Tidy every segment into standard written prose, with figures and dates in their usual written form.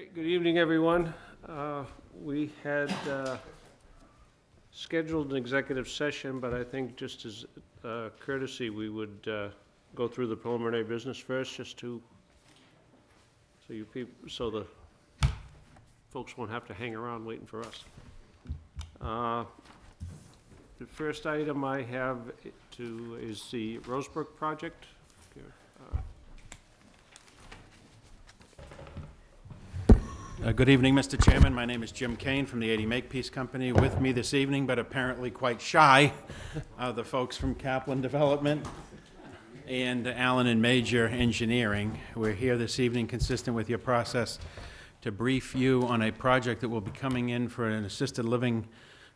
Okay, good evening, everyone. We had scheduled an executive session, but I think just as courtesy, we would go through the preliminary business first, just to, so the folks won't have to hang around waiting for us. The first item I have is the Rosebrook project. Good evening, Mr. Chairman. My name is Jim Kane from the 80 Makepeace Company. With me this evening, but apparently quite shy, are the folks from Kaplan Development and Allen and Major Engineering. We're here this evening, consistent with your process, to brief you on a project that will be coming in for an assisted living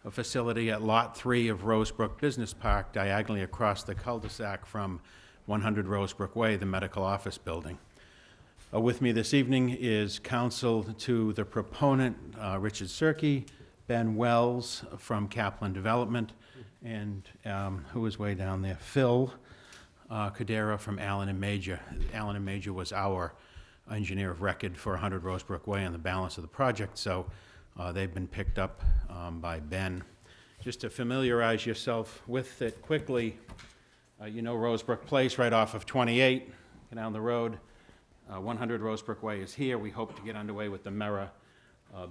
facility at Lot 3 of Rosebrook Business Park, diagonally across the cul-de-sac from 100 Rosebrook Way, the medical office building. With me this evening is counsel to the proponent, Richard Serkey, Ben Wells from Kaplan Development, and who is way down there, Phil Cadera from Allen and Major. Allen and Major was our engineer of record for 100 Rosebrook Way and the balance of the project, so they've been picked up by Ben. Just to familiarize yourself with it quickly, you know Rosebrook Place right off of 28, down the road. 100 Rosebrook Way is here. We hope to get underway with the Mera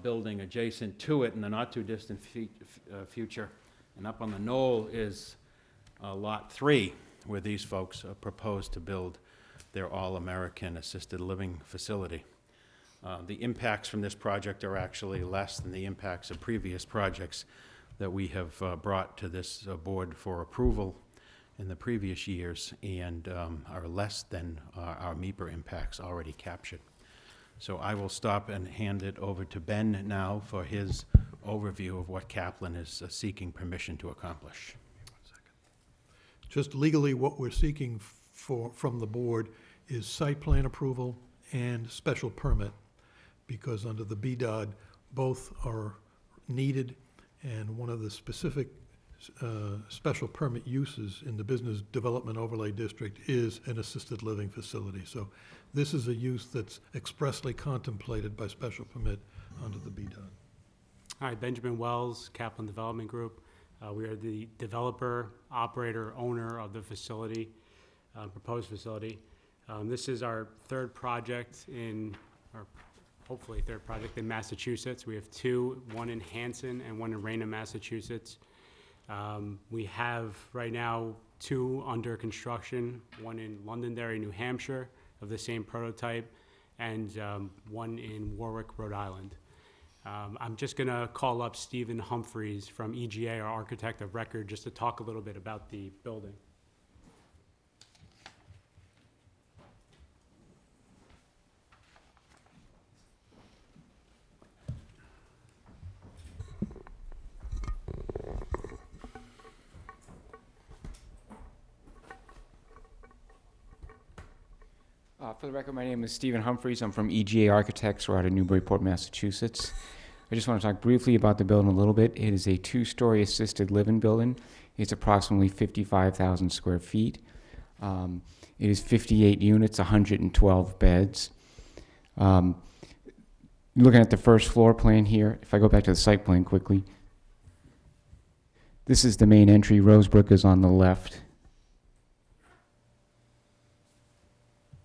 building adjacent to it in the not-too-distant future. And up on the knoll is Lot 3, where these folks propose to build their all-American assisted living facility. The impacts from this project are actually less than the impacts of previous projects that we have brought to this board for approval in the previous years, and are less than our MEPR impacts already captured. So I will stop and hand it over to Ben now for his overview of what Kaplan is seeking permission to accomplish. Just legally, what we're seeking from the board is site plan approval and special permit, because under the BDOD, both are needed, and one of the specific special permit uses in the Business Development Overlay District is an assisted living facility. So this is a use that's expressly contemplated by special permit under the BDOD. Hi, Benjamin Wells, Kaplan Development Group. We are the developer, operator, owner of the facility, proposed facility. This is our third project hopefully third project in Massachusetts. We have two, one in Hanson and one in Raynham, Massachusetts. We have right now two under construction, one in Londonderry, New Hampshire, of the same prototype, and one in Warwick, Rhode Island. I'm just going to call up Stephen Humphreys from EGA, our architect of record, just to talk a little bit about the building. For the record, my name is Stephen Humphreys. I'm from EGA Architects. We're out of Newburyport, Massachusetts. I just want to talk briefly about the building a little bit. It is a two-story assisted living building. It's approximately 55,000 square feet. It is 58 units, 112 beds. Looking at the first floor plan here, if I go back to the site plan quickly, this is the main entry. Rosebrook is on the left.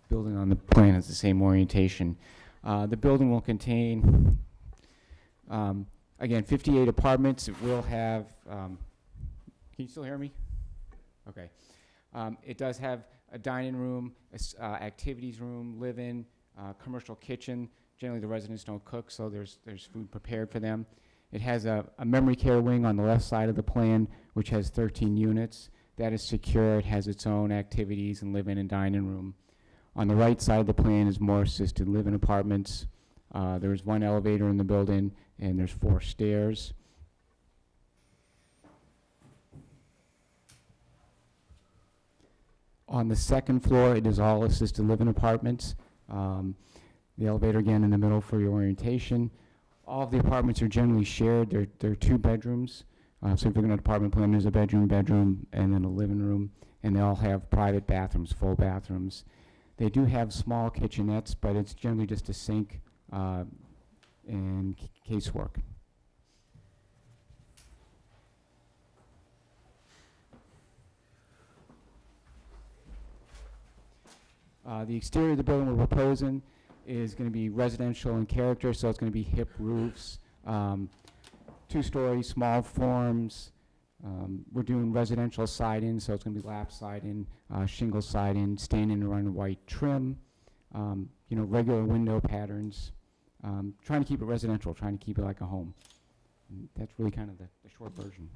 Building on the plan has the same orientation. The building will contain, again, 58 apartments. It will have, can you still hear me? Okay. It does have a dining room, activities room, live-in, commercial kitchen. Generally, the residents don't cook, so there's food prepared for them. It has a memory care wing on the left side of the plan, which has 13 units. That is secure. It has its own activities and live-in and dining room. On the right side of the plan is more assisted living apartments. There's one elevator in the building, and there's 4 stairs. On the second floor, it is all assisted living apartments. The elevator, again, in the middle for your orientation. All of the apartments are generally shared. They're 2 bedrooms. So if you're looking at an apartment plan, there's a bedroom, and then a living room. And they all have private bathrooms, full bathrooms. They do have small kitchenettes, but it's generally just a sink, and casework. The exterior of the building we're proposing is going to be residential in character, so it's going to be hip roofs, two-story, small forms. We're doing residential siding, so it's going to be lap siding, shingle siding, standing and run white trim, you know, regular window patterns. Trying to keep it residential, trying to keep it like a home. And that's really kind of the short version.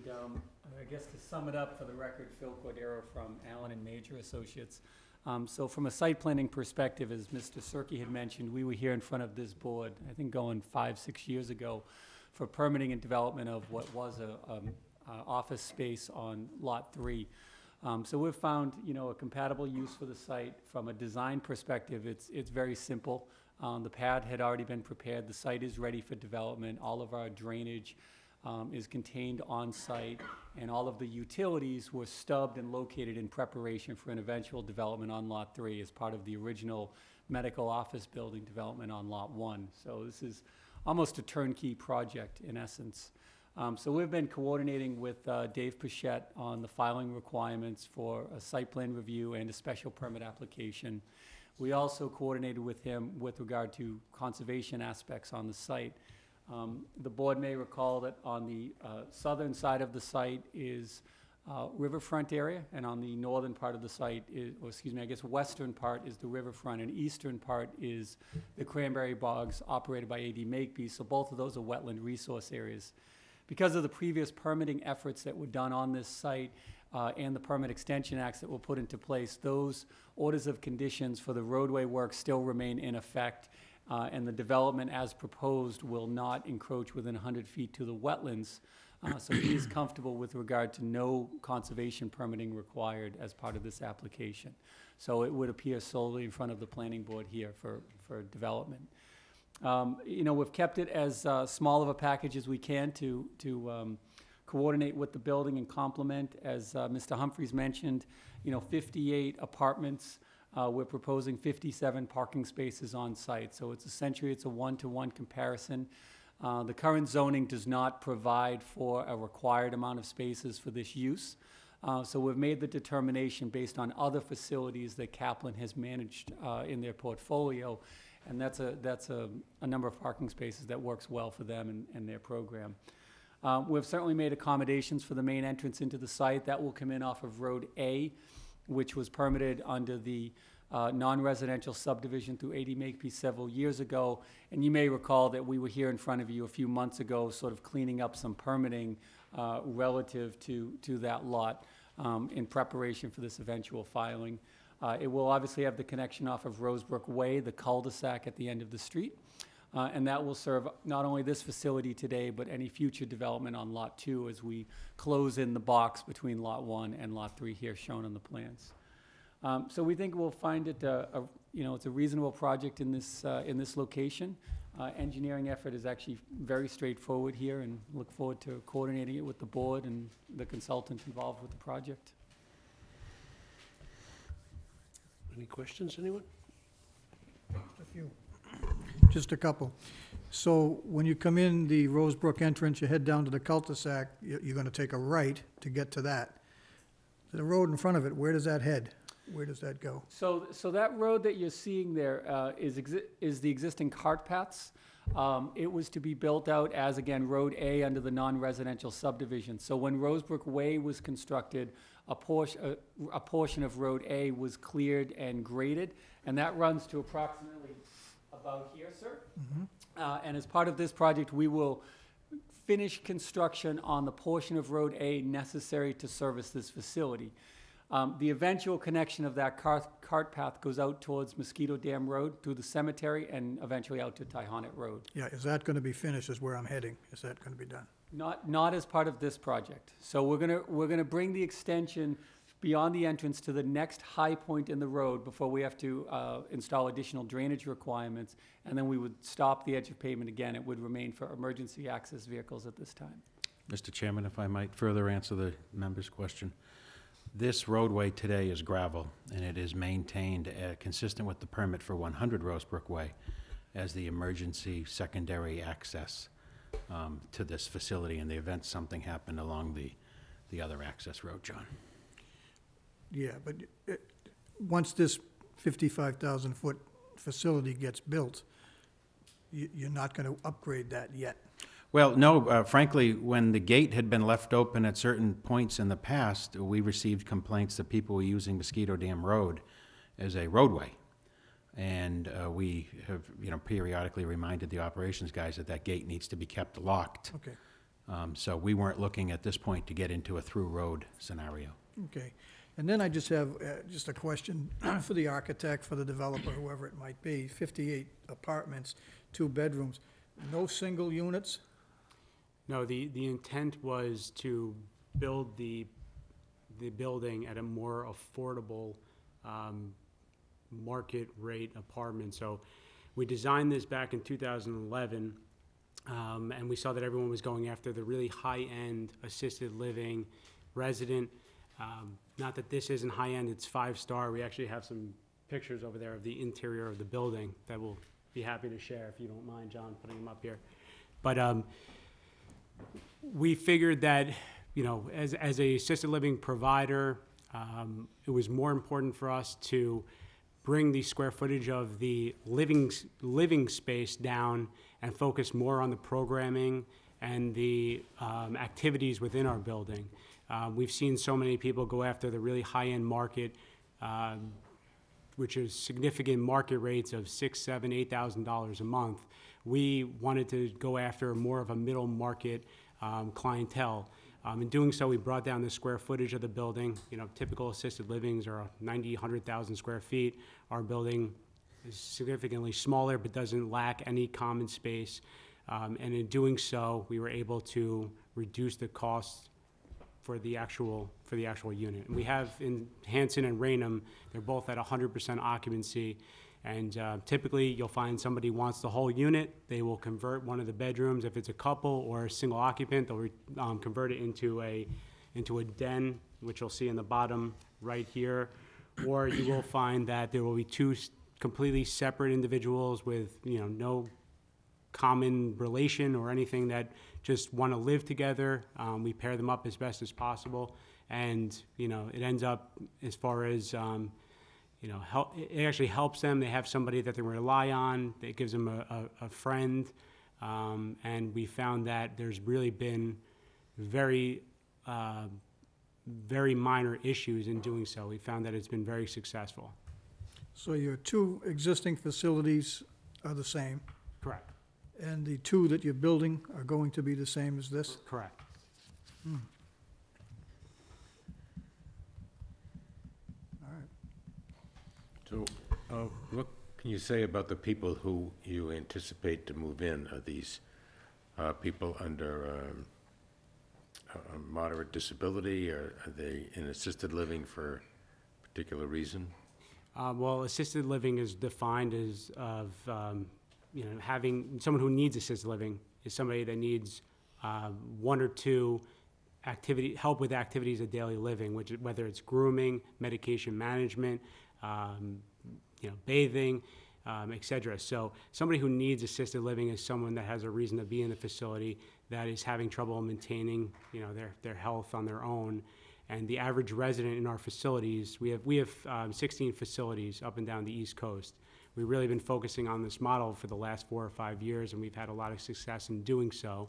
And I guess to sum it up for the record, Phil Cordero from Allen and Major Associates. So from a site planning perspective, as Mr. Cirque had mentioned, we were here in front of this board, I think going 5-6 years ago, for permitting and development of what was a office space on Lot 3. So we've found, you know, a compatible use for the site. From a design perspective, it's very simple. The pad had already been prepared. The site is ready for development. All of our drainage is contained on site, and all of the utilities were stubbed and located in preparation for an eventual development on Lot 3 as part of the original medical office building development on Lot 1. So this is almost a turnkey project in essence. So we've been coordinating with Dave Pichette on the filing requirements for a site plan review and a special permit application. We also coordinated with him with regard to conservation aspects on the site. The board may recall that on the southern side of the site is riverfront area, and on the northern part of the site is, or excuse me, I guess western part is the riverfront, and eastern part is the cranberry bogs operated by A.D. Makepeace. So both of those are wetland resource areas. Because of the previous permitting efforts that were done on this site and the Permit Extension Acts that were put into place, those orders of conditions for the roadway work still remain in effect, and the development as proposed will not encroach within 100 feet to the wetlands. So he is comfortable with regard to no conservation permitting required as part of this application. So it would appear solely in front of the planning board here for development. You know, we've kept it as small of a package as we can to coordinate with the building and complement. As Mr. Humphreys mentioned, you know, 58 apartments. We're proposing 57 parking spaces on site. So it's essentially, it's a one-to-one comparison. The current zoning does not provide for a required amount of spaces for this use. So we've made the determination based on other facilities that Kaplan has managed in their portfolio. And that's a number of parking spaces that works well for them and their program. We've certainly made accommodations for the main entrance into the site. That will come in off of Road A, which was permitted under the non-residential subdivision through A.D. Makepeace several years ago. And you may recall that we were here in front of you a few months ago sort of cleaning up some permitting relative to that lot in preparation for this eventual filing. It will obviously have the connection off of Rosebrook Way, the cul-de-sac at the end of the street. And that will serve not only this facility today, but any future development on Lot 2 as we close in the box between Lot 1 and Lot 3 here shown on the plans. So we think we'll find it, you know, it's a reasonable project in this location. Engineering effort is actually very straightforward here, and look forward to coordinating it with the board and the consultant involved with the project. Any questions, anyone? A few. Just a couple. So when you come in the Rosebrook entrance, you head down to the cul-de-sac, you're gonna take a right to get to that. The road in front of it, where does that head? Where does that go? So that road that you're seeing there is the existing cart paths. It was to be built out as, again, Road A under the non-residential subdivision. So when Rosebrook Way was constructed, a portion of Road A was cleared and graded, and that runs to approximately about here, sir. Mm-hmm. And as part of this project, we will finish construction on the portion of Road A necessary to service this facility. The eventual connection of that cart path goes out towards Mosquito Dam Road through the cemetery and eventually out to Tyhonet Road. Yeah, is that gonna be finished, is where I'm heading? Is that gonna be done? Not as part of this project. So we're gonna bring the extension beyond the entrance to the next high point in the road before we have to install additional drainage requirements, and then we would stop the edge of pavement again. It would remain for emergency access vehicles at this time. Mr. Chairman, if I might further answer the member's question. This roadway today is gravel, and it is maintained consistent with the permit for 100 Rosebrook Way as the emergency secondary access to this facility in the event something happened along the other access road, John. Yeah, but once this 55,000-foot facility gets built, you're not going to upgrade that yet. Well, no, frankly, when the gate had been left open at certain points in the past, we received complaints that people were using Mosquito Dam Road as a roadway. And we have, periodically reminded the operations guys that that gate needs to be kept locked. Okay, So we weren't looking at this point to get into a through road scenario. okay. And then I just have just a question for the architect, for the developer, whoever it might be. 58 apartments, 2 bedrooms, no single units? No, the intent was to build the building at a more affordable market rate apartment. So we designed this back in 2011, and we saw that everyone was going after the really high-end assisted living resident. Not that this isn't high-end, it's 5-star. We actually have some pictures over there of the interior of the building that we'll be happy to share if you don't mind, John, putting them up here. But we figured that, as a assisted living provider, it was more important for us to bring the square footage of the living space down and focus more on the programming and the activities within our building. We've seen so many people go after the really high-end market, which is significant market rates of $6,000, $7,000, $8,000 a month. We wanted to go after more of a middle market clientele. In doing so, we brought down the square footage of the building. Typical assisted livings are 90, 100,000 square feet. Our building is significantly smaller, but doesn't lack any common space. And in doing so, we were able to reduce the cost for the actual unit. And we have in Hanson and Raynham, they're both at 100% occupancy. And typically, you'll find somebody wants the whole unit. They will convert one of the bedrooms. If it's a couple or a single occupant, they'll convert it into a den, which you'll see in the bottom right here. Or you will find that there will be 2 completely separate individuals with no common relation or anything that just want to live together. We pair them up as best as possible, and it ends up as far as it actually helps them. They have somebody that they rely on. It gives them a friend, and we found that there's really been very minor issues in doing so. We found that it's been very successful. So your 2 existing facilities are the same, Correct. and the 2 that you're building are going to be the same as this? Correct. All right. So, what can you say about the people who you anticipate to move in? Are these people under a moderate disability, or are they in assisted living for a particular reason? Well, assisted living is defined as having someone who needs assisted living is somebody that needs 1 or 2 help with activities of daily living, whether it's grooming, medication management, bathing, etc. So somebody who needs assisted living is someone that has a reason to be in the facility, that is having trouble maintaining their health on their own. And the average resident in our facilities, we have 16 facilities up and down the East Coast. We've really been focusing on this model for the last 4 or 5 years, and we've had a lot of success in doing so.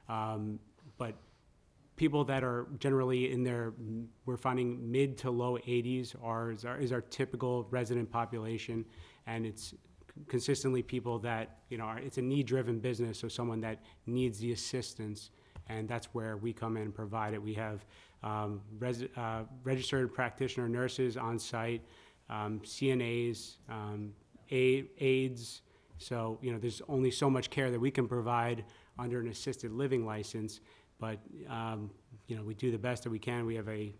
But people that are generally we're finding mid to low 80s is our typical resident population, and it's consistently people that, it's a need-driven business, so someone that needs the assistance, and that's where we come in and provide it. We have registered practitioner nurses on site, CNAs, aides. So, there's only so much care that we can provide under an assisted living license, but, we do the best that we can. We have a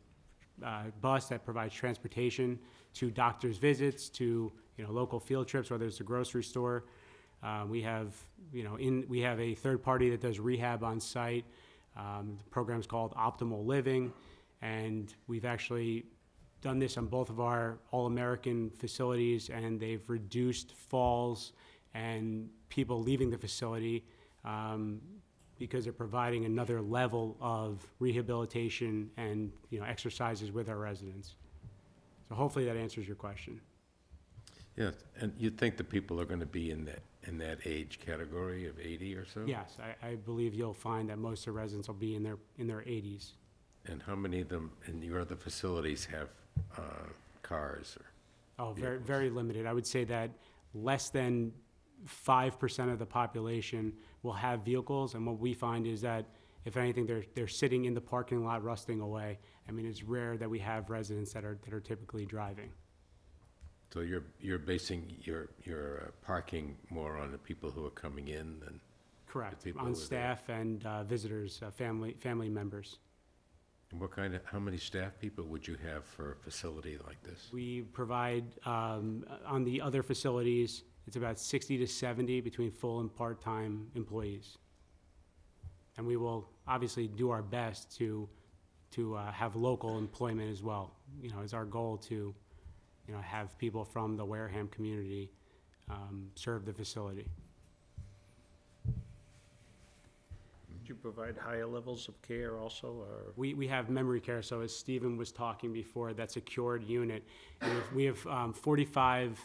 bus that provides transportation to doctor's visits, to, local field trips, whether it's a grocery store. We have a third party that does rehab on site. The program's called Optimal Living, and we've actually done this on both of our All-American facilities, and they've reduced falls and people leaving the facility because they're providing another level of rehabilitation and, exercises with our residents. So hopefully that answers your question. Yeah, and you'd think the people are going to be in that age category of 80 or so? Yes, I believe you'll find that most of the residents will be in their 80s. And how many of them in your other facilities have cars? Oh, very, very limited. I would say that less than 5% of the population will have vehicles, and what we find is that, if anything, they're sitting in the parking lot rusting away. I mean, it's rare that we have residents that are typically driving. So you're basing your parking more on the people who are coming in than? Correct, people on who are there. staff and visitors, family members. And how many staff people would you have for a facility like this? We provide, on the other facilities, it's about 60 to 70 between full and part-time employees. And we will obviously do our best to have local employment as well. It's our goal to, have people from the Wareham community serve the facility. Do you provide higher levels of care also, or? We have memory care, so as Stephen was talking before, that secured unit. And we have 45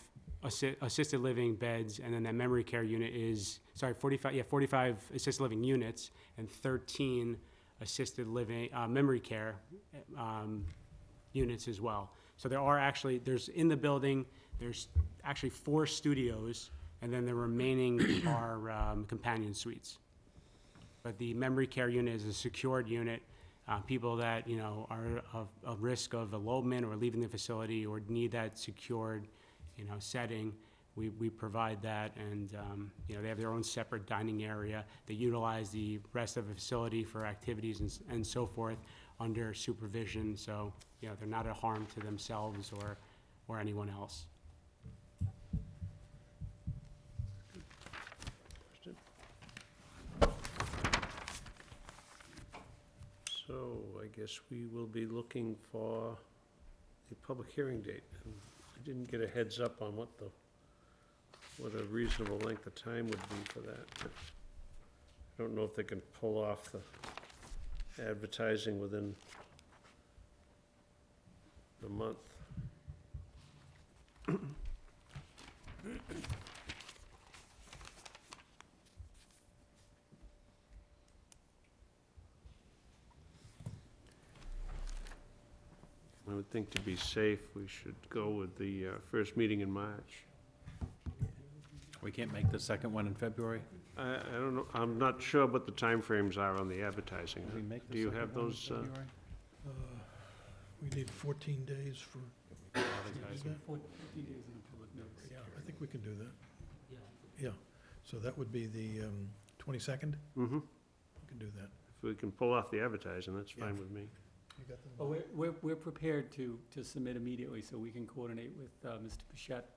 assisted living beds, and then that memory care unit is, 45 assisted living units and 13 assisted living, memory care units as well. So there's in the building, there's actually 4 studios, and then the remaining are companion suites. But the memory care unit is a secured unit. People that, are of risk of elopement or leaving the facility or need that secured, setting, we provide that. And, they have their own separate dining area. They utilize the rest of the facility for activities and so forth under supervision. So, they're not a harm to themselves or anyone else. So I guess we will be looking for a public hearing date. And I didn't get a heads up on what a reasonable length of time would be for that. I don't know if they can pull off the advertising within the month. I would think to be safe, we should go with the first meeting in March. We can't make the second one in February? I don't know, I'm not sure what the timeframes are on the advertising. Can we make the Do you second have one in those? February? We need 14 days for, can we do that? 14 days in a public notice. Yeah, I think we can do that. Yeah, so that would be the 22nd? Mm-hmm. We can do that. If we can pull off the advertising, that's Yeah. fine with me. You got that? Well, we're prepared to submit immediately, so we can coordinate with Mr. Pichette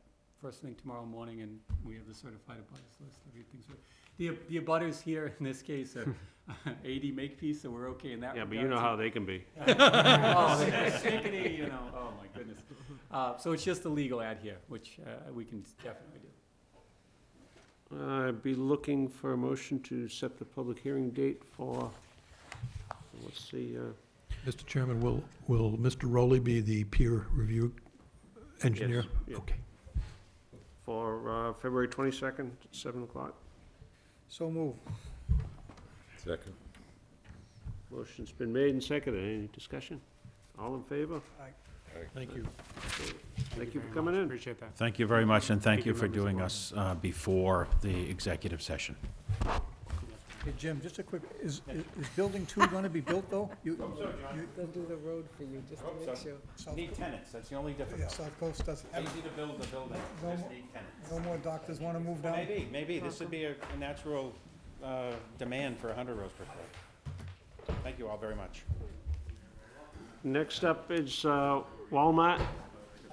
first thing tomorrow morning, and we have the certified abutters list, everything's ready. The abutters here, in this case, are 80 Makepeace, so we're okay in that Yeah, regard. but you know how they can be. Oh, they're stickety, oh my goodness. So it's just the legal ad here, which we can definitely do. I'd be looking for a motion to set the public hearing date for, let's see, Mr. Chairman, will Mr. Rowley be the peer review engineer? Yes, yeah. Okay. for February 22nd at 7 o'clock. So move. Second. Motion's been made and seconded. Any discussion? All in favor? Thank you. Thank you for very coming much. in. Appreciate that. Thank you very much, and thank Thank you you, for members of doing the us before the executive session. Hey, Jim, just a quick, is building 2 gonna be built, though? They'll do the road for you, just to make sure. South tenants, that's the only Yeah, South Coast doesn't have, to build the building, No just more- need tenants. no more doctors wanna move down? Maybe, this would be a natural demand for 100 rows per foot. Thank you all very much. Next up is Walmart,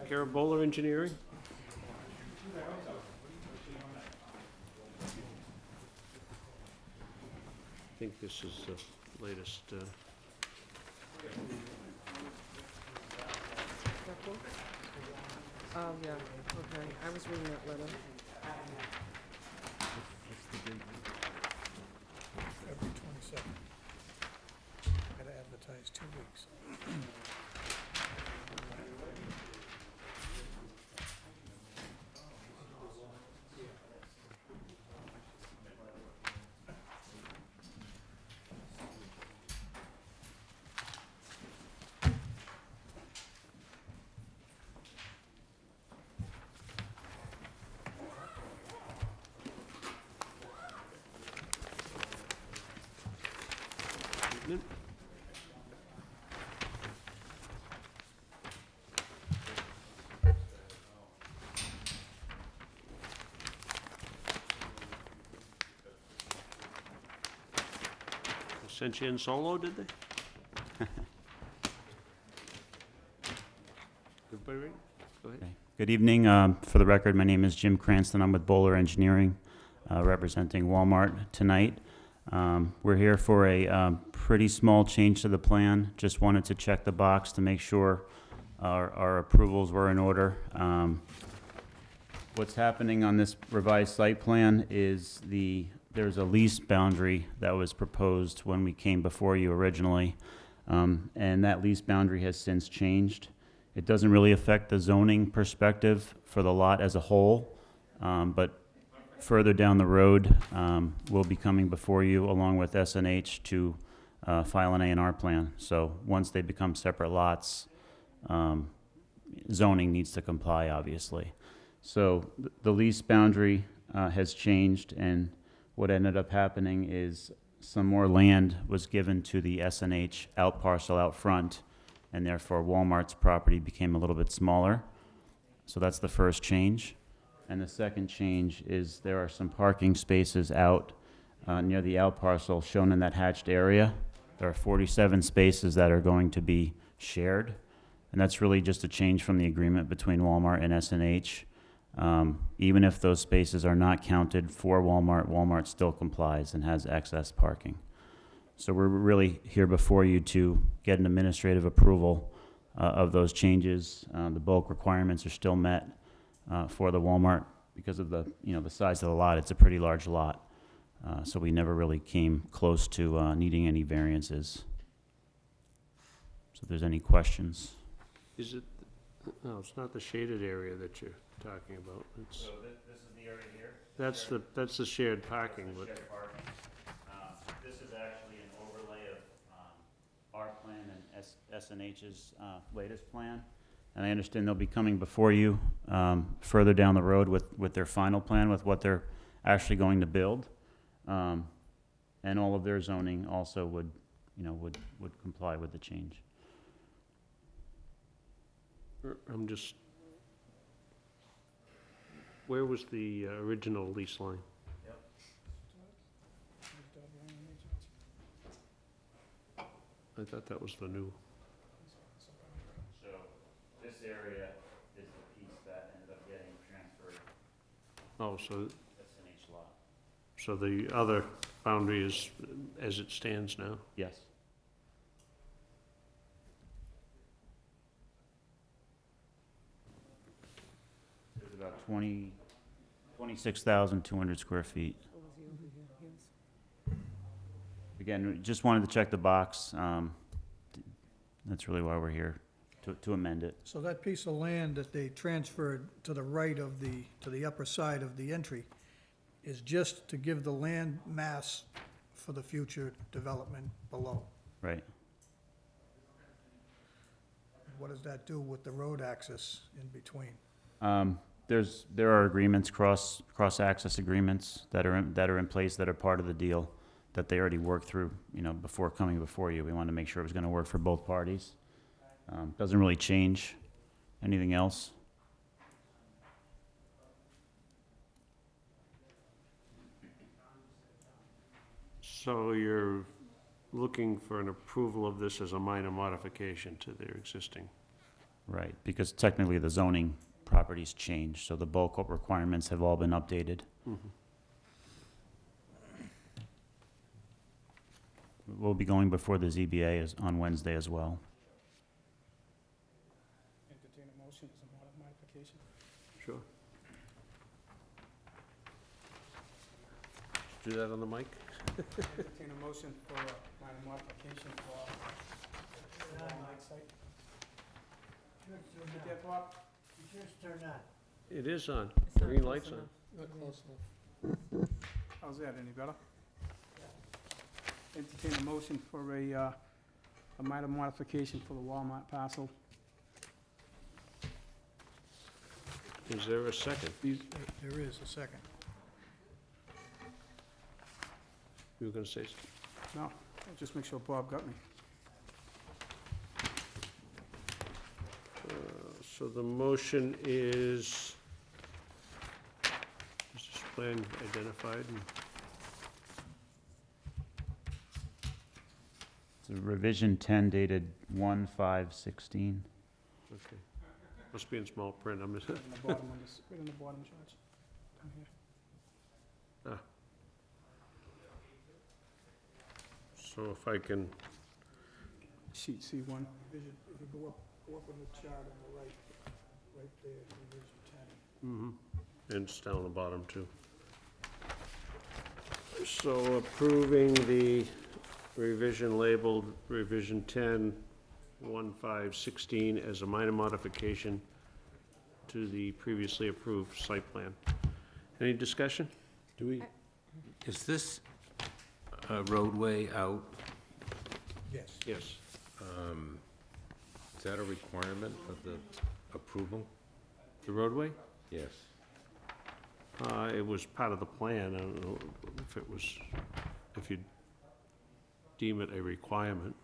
Carabola Engineering. I think this is the latest, That book? Oh, yeah, okay. I was reading that letter. February 22nd. Gotta advertise 2 weeks. sent you in solo, did they? Everybody ready? Go ahead. Good evening. For the record, my name is Jim Cranston. I'm with Bowler Engineering, representing Walmart tonight. We're here for a pretty small change to the plan. Just wanted to check the box to make sure our approvals were in order. What's happening on this revised site plan is there's a lease boundary that was proposed when we came before you originally, and that lease boundary has since changed. It doesn't really affect the zoning perspective for the lot as a whole, but further down the road, we'll be coming before you along with SNH to file an A&R plan. So once they become separate lots, zoning needs to comply, obviously. So the lease boundary has changed, and what ended up happening is some more land was given to the SNH out parcel out front, and therefore Walmart's property became a little bit smaller. So that's the first change. And the second change is there are some parking spaces out near the out parcel shown in that hatched area. There are 47 spaces that are going to be shared, and that's really just a change from the agreement between Walmart and SNH. Even if those spaces are not counted for Walmart, Walmart still complies and has excess parking. So we're really here before you to get an administrative approval of those changes. The bulk requirements are still met for the Walmart because of the size of the lot. It's a pretty large lot, so we never really came close to needing any variances. So if there's any questions. Is it, no, it's not the shaded area that you're talking about. It's, So this is the area here? that's the shared parking, but, Shared parking. This is actually an overlay of our plan and SNH's latest plan. And I understand they'll be coming before you further down the road with their final plan, with what they're actually going to build. And all of their zoning also would comply with the change. I'm just, where was the original lease line? I thought that was the new. So this area is the piece that ended up getting transferred Oh, so, to SNH lot. so the other boundary is as it stands now? Yes. There's about 26,200 square feet. Oh, was he over here? Yes. Again, we just wanted to check the box. That's really why we're here, to amend it. So that piece of land that they transferred to the right of to the upper side of the entry is just to give the land mass for the future development below. Right. What does that do with the road access in between? There are agreements, cross-access agreements that are in place that are part of the deal that they already worked through, before coming before you. We wanted to make sure it was gonna work for both parties. Doesn't really change anything else. So you're looking for an approval of this as a minor modification to their existing? Right, because technically the zoning properties changed, so the bulk requirements have all been updated. we'll be going before the ZBA on Wednesday as well. Entertain a motion as a modification. Sure. Do that on the mic? Entertain a motion for a minor modification for the Walmart site. Get that, Bob? It is on. It's not Green close light's on. enough. Not close enough. How's that, any better? Entertain a motion for a minor modification for the Walmart parcel. Is there a second? There is a second. You were gonna say, No, I'll just make sure Bob got me. so the motion is this plan identified and It's a revision 10 dated 1/5/16. okay. Must be in small print. I'm just, Right on the bottom of this, right on the bottom, George. Down here. so if I can, Sheet C1. Vision, if you go up on the chart on the right there, Division 10. and it's down the bottom too. So approving the revision labeled revision 10, 1/5/16 as a minor modification to the previously approved site plan. Any discussion? Do we, is this roadway out? Yes. Yes. Is that a requirement of the approval? The roadway? Yes. It was part of the plan. I don't know if it was, if you deem it a requirement.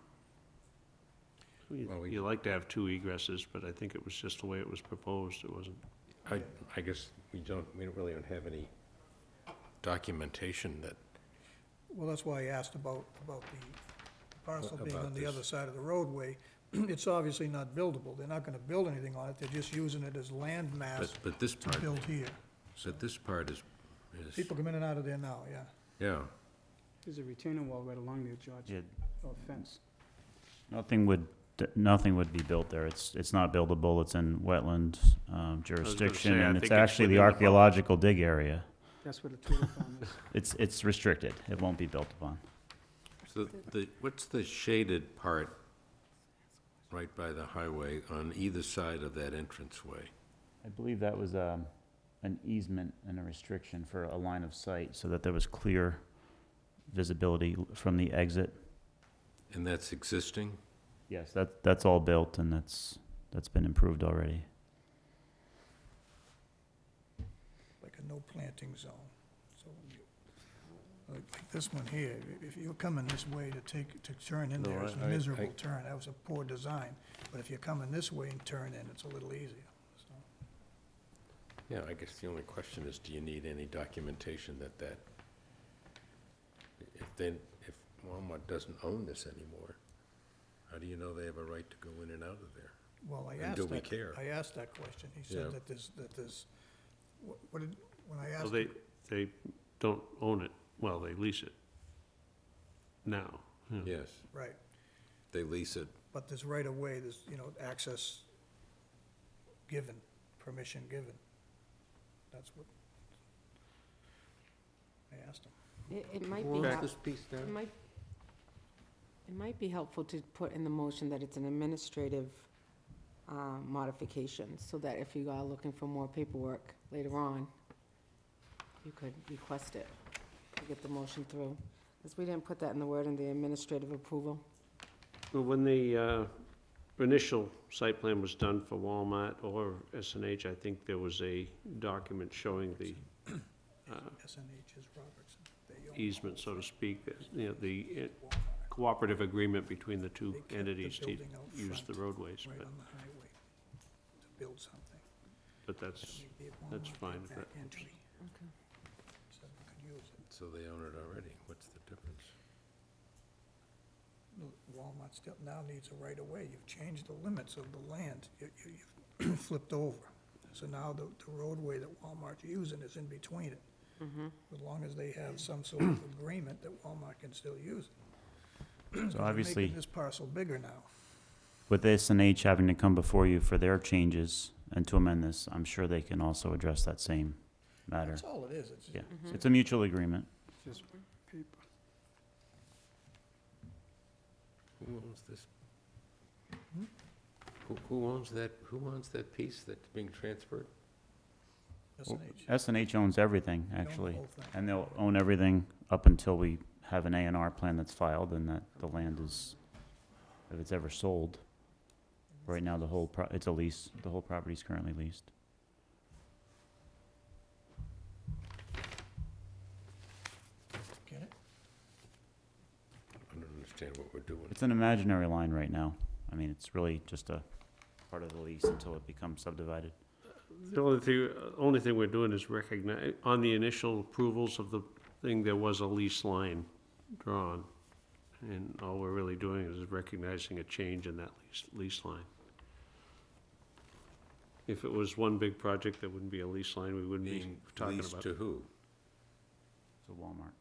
Well, we- You like to have two egresses, but I think it was just the way it was proposed. It wasn't. I guess we don't really don't have any documentation that, Well, that's why I asked about the parcel being About on the this. other side of the roadway. It's obviously not buildable. They're not gonna build anything on it. They're just using it as land mass but this to part, build here. but this part is, People come in and out of there now, yeah. yeah. There's a retaining wall right along there, George, Yeah, or fence. nothing would be built there. It's not buildable. It's in wetland jurisdiction, say, I and think it's it's actually the within the archaeological dig area. That's where the Tudor farm is. It's restricted. It won't be built upon. So what's the shaded part right by the highway on either side of that entranceway? I believe that was an easement and a restriction for a line of sight, so that there was clear visibility from the exit. And that's existing? Yes, that's all built, and that's been improved already. Like a no planting zone. So when you, like this one here, if you're coming this way to turn in No, there, it's a I- miserable turn. That was a poor design. But if you're coming this way and turn in, it's a little easier, so. Yeah, I guess the only question is, do you need any documentation that if Walmart doesn't own this anymore, how do you know they have a right to go in and out of there? Well, I And asked do we that, care? I asked that question. He Yeah. said that there's, what did, when I Well, asked, they don't own it. Well, they lease it now. Yeah. Yes, right, they lease it. but there's right of way, there's, access given, permission given. That's what I asked him. It might be, Where's hel- this piece it down? might be helpful to put in the motion that it's an administrative modification, so that if you are looking for more paperwork later on, you could request it to get the motion through. Because we didn't put that in the word in the administrative approval. Well, when the initial site plan was done for Walmart or S&H, I think there was a document showing the SNH is Robertson. They own easement, so to speak, that, the Walmart, cooperative agreement between the two They kept the entities to building out use the front, roadways, right but, on the highway, to build something. but But that's, it would be at that's Walmart fine at if that that- entry, Okay. so we could use it. So they own it already. What's the difference? No, Walmart still now needs a right of way. You've changed the limits of the land. You've flipped over. So now the roadway that Walmart's using is in between it. Mm-hmm. As long as they have some sort of agreement that Walmart can still use it. So They're obviously, making this parcel bigger now. with S&H having to come before you for their changes and to amend this, I'm sure they can also address that same matter. That's all it is. It's Yeah, it's a mutual agreement. Just paper. Who owns this? Who owns that piece that's being transferred? S&H. S&H owns everything, They own the actually. whole thing. And they'll own everything up until we have an A&R plan that's filed and that the land is, if it's ever sold. Right now, it's a lease, the whole property's currently leased. Get it? I don't understand what we're doing. It's an imaginary line right now. I mean, it's really just a part of the lease until it becomes subdivided. The only thing we're doing is recognize, on the initial approvals of the thing, there was a lease line drawn. And all we're really doing is recognizing a change in that lease line. If it was one big project, there wouldn't be a lease line, we wouldn't be Being talking leased about. to who? It's a Walmart.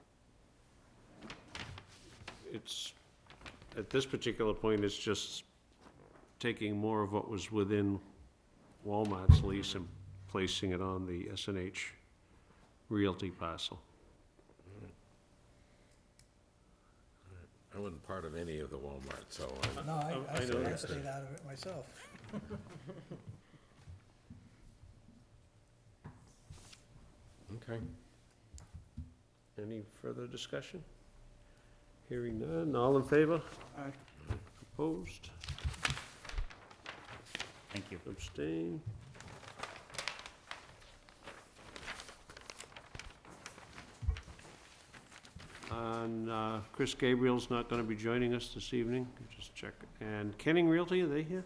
It's, at this particular point, it's just taking more of what was within Walmart's lease and placing it on the S&H Realty parcel. I wasn't part of any of the Walmart, so No, I I know. stayed out of it myself. okay. Any further discussion? Hearing none, all in favor? Aye. Opposed? Thank you. Abstain? And Chris Gabriel's not gonna be joining us this evening, just check. And Kenning Realty, are they here?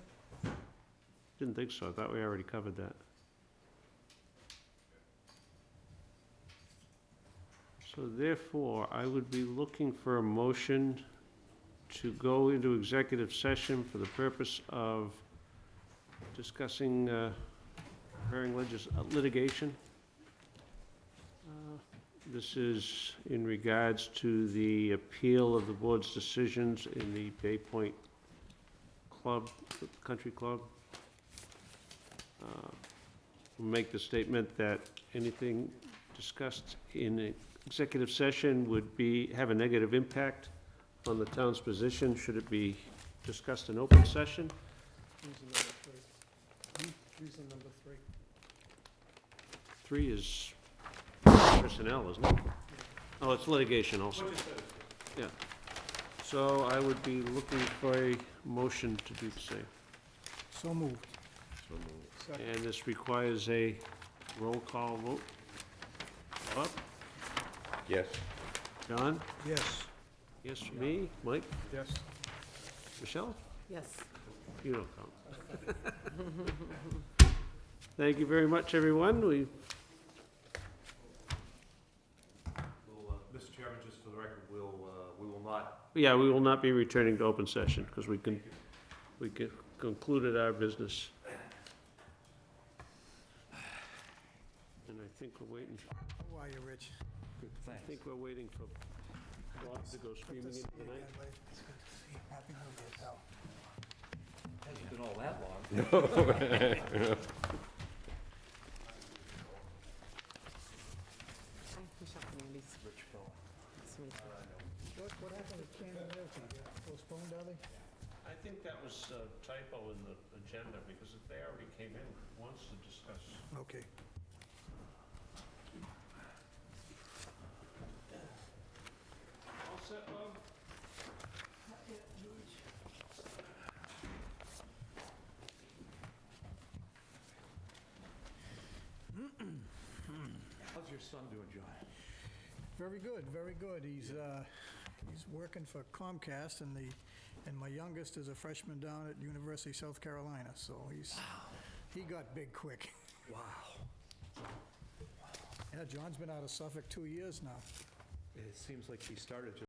Didn't think so, I thought we already covered that. So therefore, I would be looking for a motion to go into executive session for the purpose of discussing preparing litigation. This is in regards to the appeal of the board's decisions in the Bay Point Club, Country Club. Make the statement that anything discussed in executive session would have a negative impact on the town's position should it be discussed in open session. Reason number three. Reason number three. 3 is personnel, isn't it? Oh, it's litigation also. Yeah. So I would be looking for a motion to do the same. So moved. Second. And this requires a roll call vote. Bob? Yes. John? Yes. Yes for me. Mike? Yes. Michelle? Yes. You don't count. Thank you very much, everyone. Mr. Chairman, just for the record, we will not. Yeah, we will not be returning to open session because we concluded our business. And I think we're waiting, How are you, Rich? I think we're waiting for Bob to go screaming into the night. It's good to see you. Happy New Year, pal. Hasn't been all that long. Hi, Michelle Fernandez. Rich Bill. Nice to meet you. What happened with Cannon Realty? Postponed, are they? I think that was a typo in the agenda because they already came in once to discuss. Okay. All set, Bob? How's your son doing, John? Very good, very good. He's working for Comcast, and my youngest is a freshman down at University of South Carolina, so he got big quick. Wow. Yeah, John's been out of Suffolk 2 years now. It seems like he started just